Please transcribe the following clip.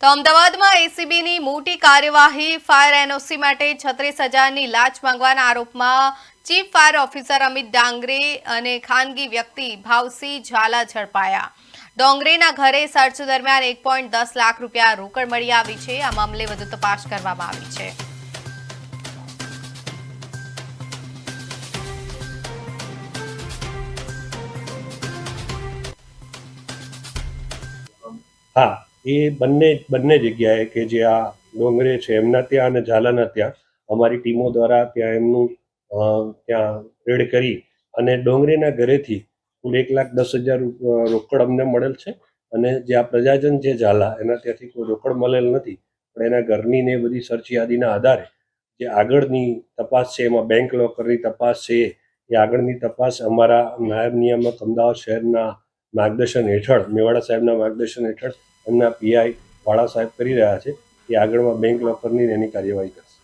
તો અમદાવાદમાં એસીબીની મોટી કાર્યવાહી ફાયર એનઓસી માટે 36,000ની લાંચ માંગવાના આરોપમાં ચીફ ફાયર ઓફિસર અમિત ડાંગરે અને ખાનગી વ્યક્તિ ભાવસિંહ ઝાલા ઝડપાયા। ડોંગરેના ઘરે સર્ચ દરમિયાન 1.10 લાખ રૂપિયા રોકડ મળી આવી છે। આ મામલે વધુ તપાસ કરવામાં આવી છે। हाँ, ये बन्ने जग्याए के जे आ डोंगरे छे एमना त्यां अने झालाना त्यां अमारी टीमों द्वारा त्यां एमनुं त्यां रेड करी अने डोंगरेना घरेथी कुल 1,10,000 रोकड़ अमने मळेल छे अने जे आ प्रजाजन जे झाला एना त्यांथी कोई रोकड़ मळेल नथी पण एना घरनी ने बधी सर्च यादीना आधारे जे आगळनी तपास छे एमां बैंक लॉकरनी तपास छे ए आगळनी तपास अमारा नायब नियामक अमदावाद शहेરના मार्गदर्शन हेठळ मेवाड़ा साहेबના मार्गदर्शन हेठळ एमना पीआई वाड़ा साहेब करी रह्या छे। એ આગળમાં બેંક લોકરની એની કાર્યવાહી કરશે।